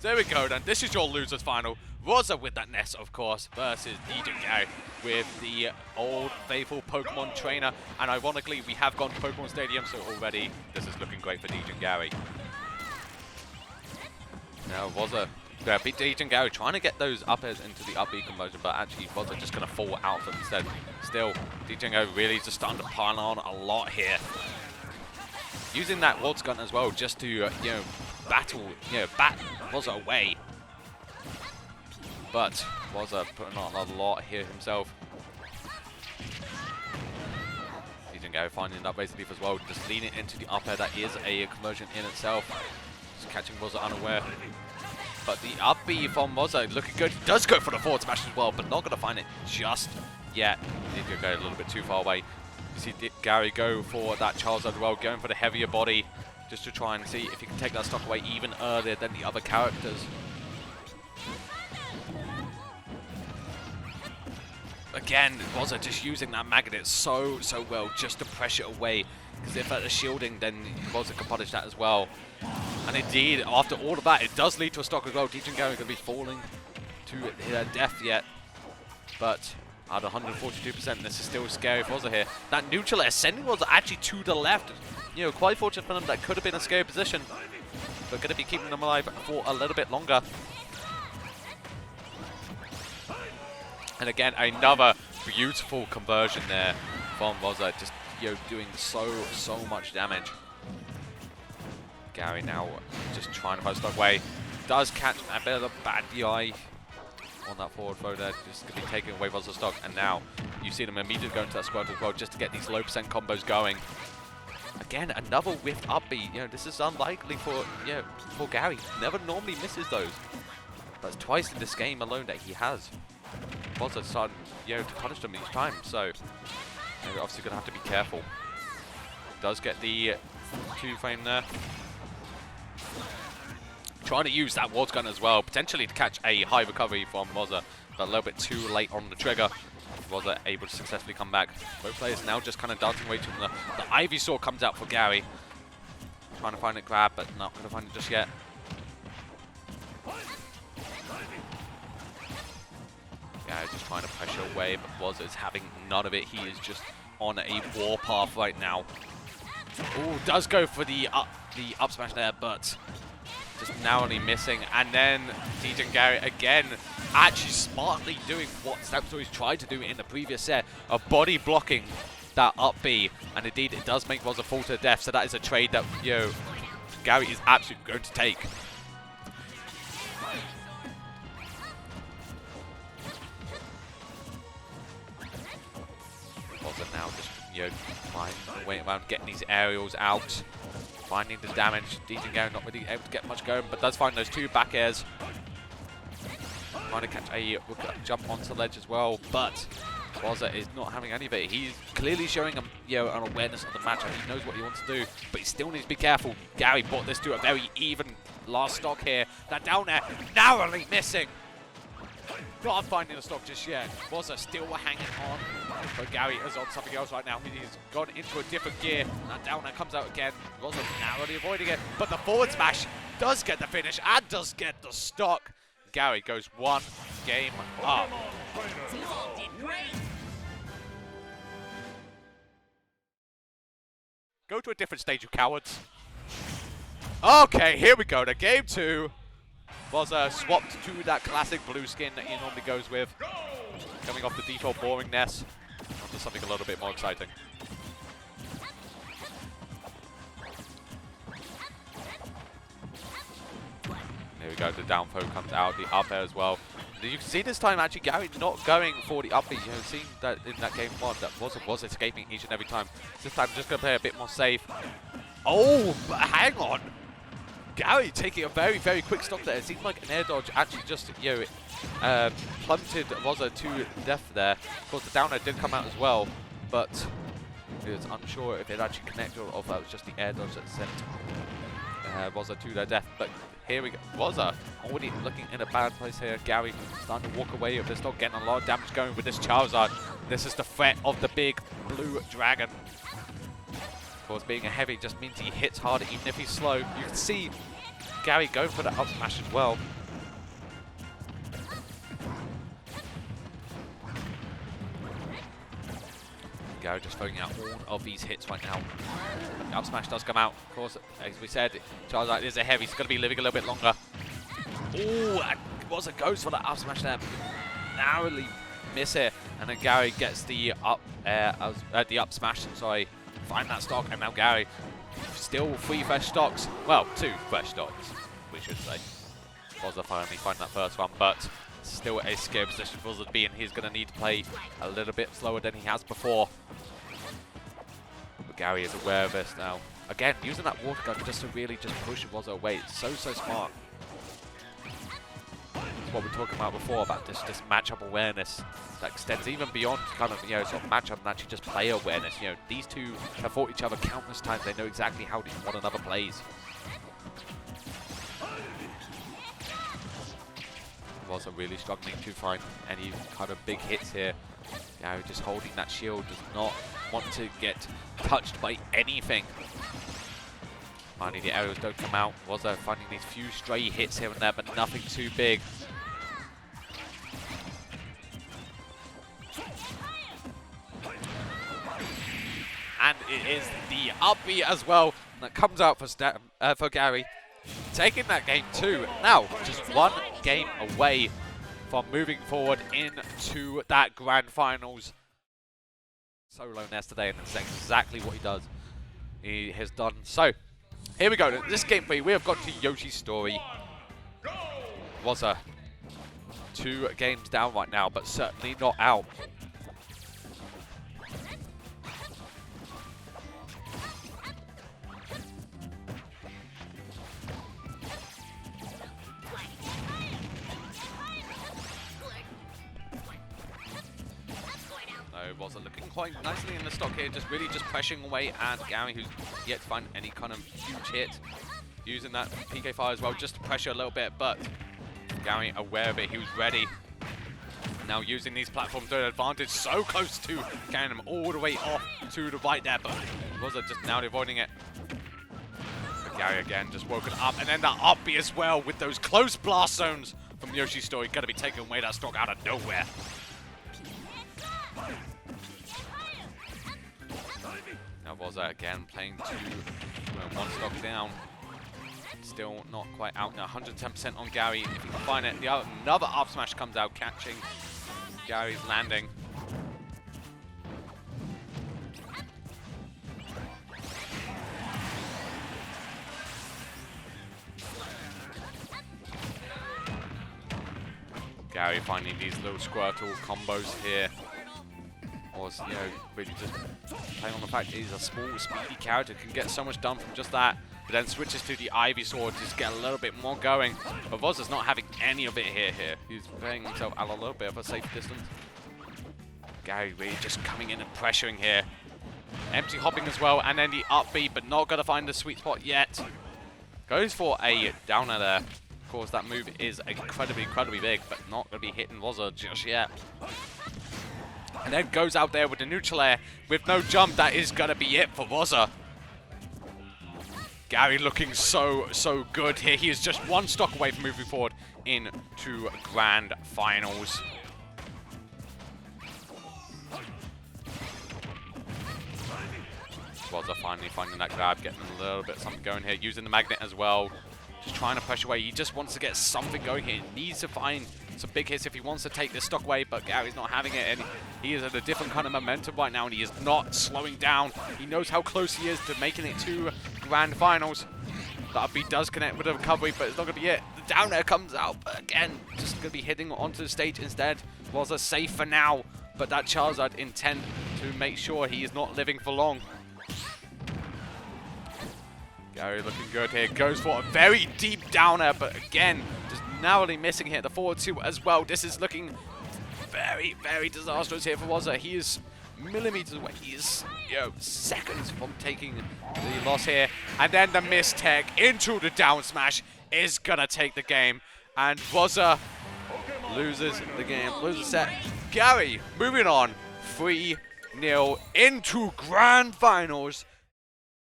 So there we go then. This is your losers final. Rozza with that Ness, of course, versus DegenGary with the old faithful Pokemon trainer. And ironically, we have gone to Pokemon Stadium, so already this is looking great for DegenGary. Now Rozza, DegenGary trying to get those up airs into the up B conversion, but actually Rozza just going to fall out of them instead. Still, DegenGary really just starting to pile on a lot here. Using that Waltz gun as well, just to bat Rozza away. But Rozza putting on a lot here himself. DegenGary finding that base leaf as well, just leaning into the up air. That is a conversion in itself. Just catching Rozza unaware. But the up B from Rozza looking good. He does go for the forward smash as well, but not going to find it just yet. He did go a little bit too far away. You see Gary go for that Charizard as well, going for the heavier body, just to try and see if he can take that stock away even earlier than the other characters. Again, Rozza just using that magnet so well, just to pressure away. Because if at the shielding, then Rozza can punish that as well. And indeed, after all of that, it does lead to a stock as well. DegenGary going to be falling to their death yet. But at 142%, this is still scary for Rozza here. That neutral air sending Rozza actually to the left. Quite fortunate for them. That could have been a scary position. But going to be keeping them alive for a little bit longer. And again, another beautiful conversion there from Rozza. Just doing so much damage. Gary now just trying to find stuff away. Does catch a bit of a bad DI on that forward throw there. Just going to be taking away Rozza's stock. And now you see them immediately going to that squad as well, just to get these low percent combos going. Again, another whiffed up B. This is unlikely for Gary. Never normally misses those. That's twice in this game alone that he has. Rozza started to punish them each time, so they're obviously going to have to be careful. Does get the 2-frame there. Trying to use that Waltz gun as well, potentially to catch a high recovery from Rozza, but a little bit too late on the trigger. Rozza able to successfully come back. Both players now just kind of dancing away from the Ivysaur comes out for Gary. Trying to find a grab, but not going to find it just yet. Gary just trying to pressure away, but Rozza is having none of it. He is just on a warpath right now. Oh, does go for the up smash there, but just narrowly missing. And then DegenGary again, actually smartly doing what Snapstory's tried to do in the previous set, of body blocking that up B. And indeed, it does make Rozza fall to death. So that is a trade that Gary is absolutely going to take. Rozza now just finding a way around getting these aerials out, finding the damage. DegenGary not really able to get much going, but does find those 2 back airs. Trying to catch a jump onto the ledge as well, but Rozza is not having any of it. He's clearly showing an awareness of the matchup. He knows what he wants to do, but he still needs to be careful. Gary brought this to a very even last stock here. That down air narrowly missing. Not finding the stock just yet. Rozza still hanging on, but Gary is on something else right now. He's gone into a different gear. That down air comes out again. Rozza narrowly avoiding it, but the forward smash does get the finish and does get the stock. Gary goes 1 game up. Go to a different stage, you cowards. Okay, here we go. The game 2 was swapped to that classic blue skin that he normally goes with. Coming off the default boring Ness onto something a little bit more exciting. There we go, the down throw comes out, the up air as well. You can see this time actually Gary not going for the up B. Seeing that in that game 1 that was escaping each and every time. This time just going to play a bit more safe. Oh, but hang on. Gary taking a very quick stock there. It seemed like an air dodge actually just plummeted Rozza to death there. Of course the down air did come out as well, but it was unsure if it actually connected or if that was just the air dodge that sent Rozza to their death. But here we go. Rozza already looking in a bad place here. Gary starting to walk away with this stock, getting a lot of damage going with this Charizard. This is the threat of the big blue dragon. Of course, being a heavy just means he hits harder even if he's slow. You can see Gary going for the up smash as well. Gary just throwing out all of these hits right now. The up smash does come out. Of course, as we said, Charizard is a heavy. He's going to be living a little bit longer. Ooh, and Rozza goes for the up smash there. Narrowly miss it. And then Gary gets the up smash. Sorry, find that stock. And now Gary still 3 fresh stocks. Well, 2 fresh stocks, we should say. Rozza finally find that first one, but still a scary position for Rozza to be in. He's going to need to play a little bit slower than he has before. But Gary is aware of this now. Again, using that water gun just to really just push Rozza away. It's so smart. It's what we were talking about before, about this matchup awareness that extends even beyond kind of, you know, sort of matchup and actually just player awareness. You know, these two have fought each other countless times. They know exactly how one another plays. Rozza really struggling to find any kind of big hits here. Gary just holding that shield, does not want to get touched by anything. Finally, the aerials don't come out. Rozza finding these few stray hits here and there, but nothing too big. And it is the up B as well that comes out for Gary. Taking that game 2. Now, just 1 game away from moving forward into that grand finals. Solo Ness today, and that's exactly what he has done. So, here we go. This game 3, we have got to Yoshi's story. Rozza 2 games down right now, but certainly not out. Rozza looking quite nicely in the stock here, just pressuring away at Gary, who's yet to find any kind of huge hit. Using that PK fire as well, just to pressure a little bit, but Gary aware of it, he was ready. Now using these platforms to advantage, so close to getting him all the way off to the right there, but Rozza just now avoiding it. But Gary again just woken up, and then that up B as well with those close blast zones from Yoshi's story, gonna be taking away that stock out of nowhere. Now Rozza again playing 1 stock down. Still not quite out now. 110% on Gary. If he can find it, another up smash comes out, catching Gary's landing. Gary finding these little Squirtle combos here. Was, you know, really just playing on the fact that he's a small, speedy character, can get so much done from just that, but then switches to the Ivy Sword to just get a little bit more going. But Rozza's not having any of it here. He's playing himself out a little bit of a safe distance. Gary really just coming in and pressuring here. Empty hopping as well, and then the up B, but not going to find the sweet spot yet. Goes for a downer there. Of course, that move is incredibly big, but not going to be hitting Rozza just yet. And then goes out there with the neutral air with no jump. That is going to be it for Rozza. Gary looking so good here. He is just 1 stock away from moving forward into grand finals. Rozza finally finding that grab, getting a little bit something going here, using the magnet as well. Just trying to pressure away. He just wants to get something going here. He needs to find some big hits if he wants to take this stock away, but Gary's not having it, and he is at a different kind of momentum right now, and he is not slowing down. He knows how close he is to making it to grand finals. The up B does connect with the recovery, but it's not going to be it. The down air comes out, but again, just going to be hitting onto the stage instead. Rozza safe for now, but that Charizard intent to make sure he is not living for long. Gary looking good here, goes for a very deep down air, but again, just narrowly missing here. The forward 2 as well. This is looking very disastrous here for Rozza. He is millimeters away. He is, seconds from taking the loss here. And then the miss tech into the down smash is gonna take the game. And Rozza loses the game, loses set. Gary moving on 3-0 into grand finals.